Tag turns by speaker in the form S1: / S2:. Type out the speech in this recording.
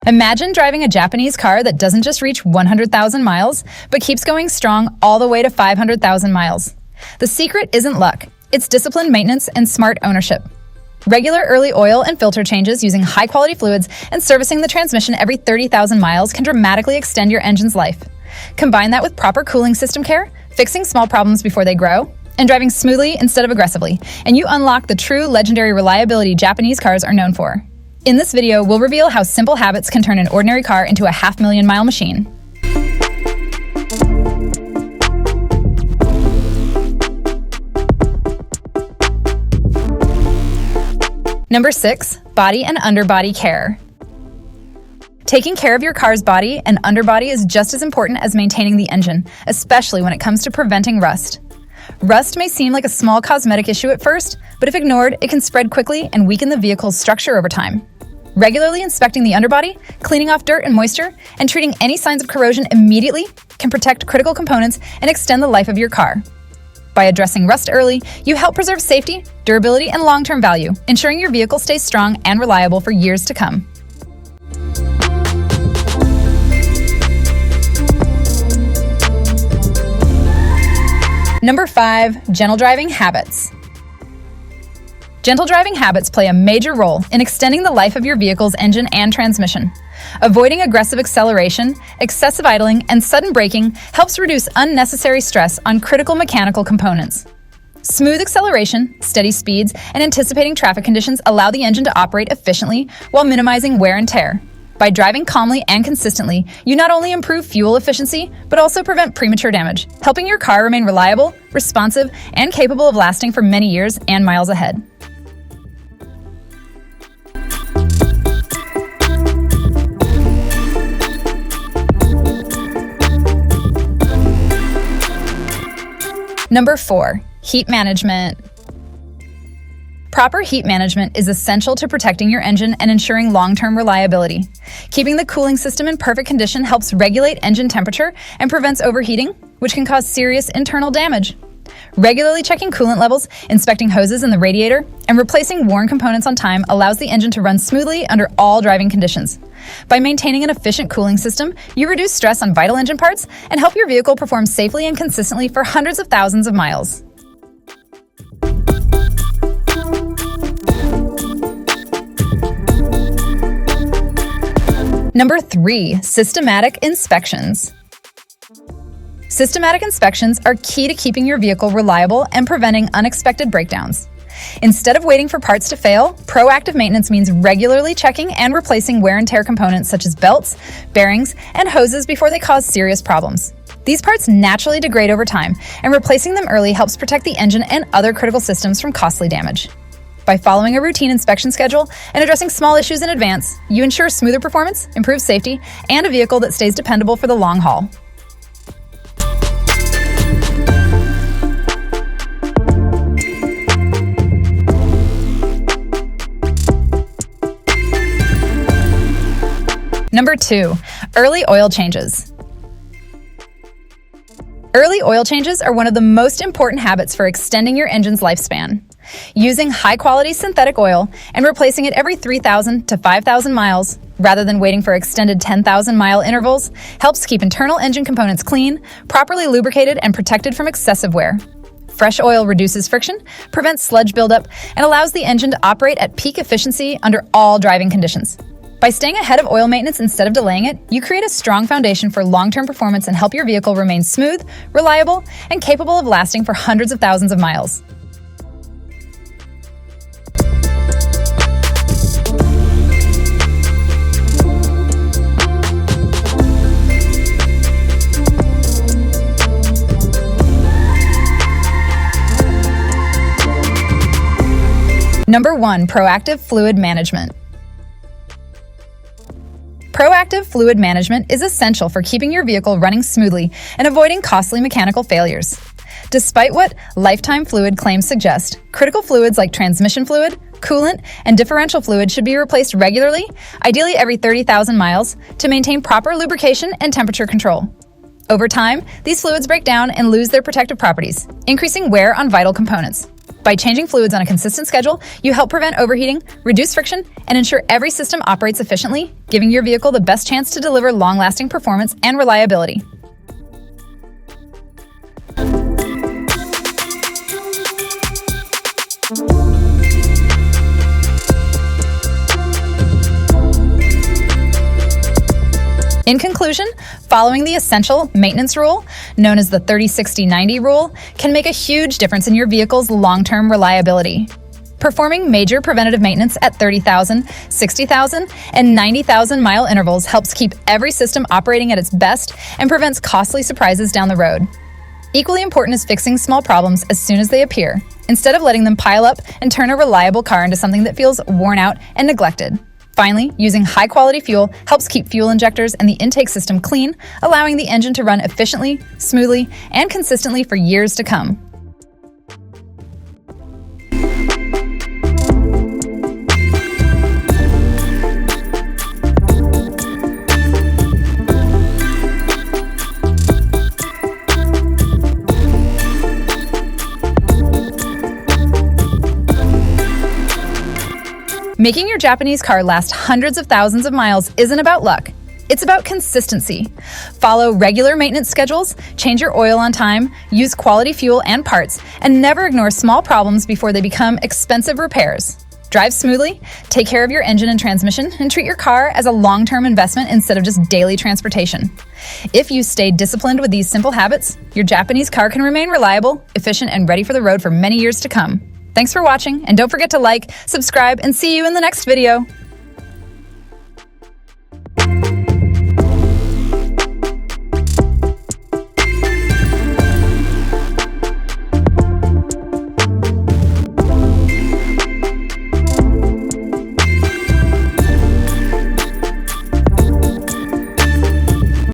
S1: Imagine driving a Japanese car that doesn't just reach 100,000 miles, but keeps going strong all the way to 500,000 miles. The secret isn't luck, it's disciplined maintenance and smart ownership. Regular early oil and filter changes using high-quality fluids and servicing the transmission every 30,000 miles can dramatically extend your engine's life. Combine that with proper cooling system care, fixing small problems before they grow, and driving smoothly instead of aggressively, and you unlock the true legendary reliability Japanese cars are known for. In this video, we'll reveal how simple habits can turn an ordinary car into a 500,000-mile machine. Number 6, body and underbody care. Taking care of your car's body and underbody is just as important as maintaining the engine, especially when it comes to preventing rust. Rust may seem like a small cosmetic issue at first, but if ignored, it can spread quickly and weaken the vehicle's structure over time. Regularly inspecting the underbody, cleaning off dirt and moisture, and treating any signs of corrosion immediately can protect critical components and extend the life of your car. By addressing rust early, you help preserve safety, durability, and long-term value, ensuring your vehicle stays strong and reliable for years to come. Number 5, gentle driving habits. Gentle driving habits play a major role in extending the life of your vehicle's engine and transmission. Avoiding aggressive acceleration, excessive idling, and sudden braking helps reduce unnecessary stress on critical mechanical components. Smooth acceleration, steady speeds, and anticipating traffic conditions allow the engine to operate efficiently while minimizing wear and tear. By driving calmly and consistently, you not only improve fuel efficiency, but also prevent premature damage, helping your car remain reliable, responsive, and capable of lasting for many years and miles ahead. Number 4, heat management. Proper heat management is essential to protecting your engine and ensuring long-term reliability. Keeping the cooling system in perfect condition helps regulate engine temperature and prevents overheating, which can cause serious internal damage. Regularly checking coolant levels, inspecting hoses in the radiator, and replacing worn components on time allows the engine to run smoothly under all driving conditions. By maintaining an efficient cooling system, you reduce stress on vital engine parts and help your vehicle perform safely and consistently for hundreds of thousands of miles. Number 3, systematic inspections. Systematic inspections are key to keeping your vehicle reliable and preventing unexpected breakdowns. Instead of waiting for parts to fail, proactive maintenance means regularly checking and replacing wear and tear components such as belts, bearings, and hoses before they cause serious problems. These parts naturally degrade over time, and replacing them early helps protect the engine and other critical systems from costly damage. By following a routine inspection schedule and addressing small issues in advance, you ensure smoother performance, improved safety, and a vehicle that stays dependable for the long haul. Number 2, early oil changes. Early oil changes are one of the most important habits for extending your engine's lifespan. Using high-quality synthetic oil and replacing it every 3,000 to 5,000 miles, rather than waiting for extended 10,000-mile intervals, helps keep internal engine components clean, properly lubricated, and protected from excessive wear. Fresh oil reduces friction, prevents sludge buildup, and allows the engine to operate at peak efficiency under all driving conditions. By staying ahead of oil maintenance instead of delaying it, you create a strong foundation for long-term performance and help your vehicle remain smooth, reliable, and capable of lasting for hundreds of thousands of miles. Number 1, proactive fluid management. Proactive fluid management is essential for keeping your vehicle running smoothly and avoiding costly mechanical failures. Despite what lifetime fluid claims suggest, critical fluids like transmission fluid, coolant, and differential fluid should be replaced regularly, ideally every 30,000 miles, to maintain proper lubrication and temperature control. Over time, these fluids break down and lose their protective properties, increasing wear on vital components. By changing fluids on a consistent schedule, you help prevent overheating, reduce friction, and ensure every system operates efficiently, giving your vehicle the best chance to deliver long-lasting performance and reliability. In conclusion, following the essential maintenance rule, known as the 30-60-90 rule, can make a huge difference in your vehicle's long-term reliability. Performing major preventative maintenance at 30,000, 60,000, and 90,000 mile intervals helps keep every system operating at its best and prevents costly surprises down the road. Equally important is fixing small problems as soon as they appear, instead of letting them pile up and turn a reliable car into something that feels worn out and neglected. Finally, using high-quality fuel helps keep fuel injectors and the intake system clean, allowing the engine to run efficiently, smoothly, and consistently for years to come. Making your Japanese car last hundreds of thousands of miles isn't about luck. It's about consistency. Follow regular maintenance schedules, change your oil on time, use quality fuel and parts, and never ignore small problems before they become expensive repairs. Drive smoothly, take care of your engine and transmission, and treat your car as a long-term investment instead of just daily transportation. If you stay disciplined with these simple habits, your Japanese car can remain reliable, efficient, and ready for the road for many years to come. Thanks for watching, and don't forget to like, subscribe, and see you in the next video.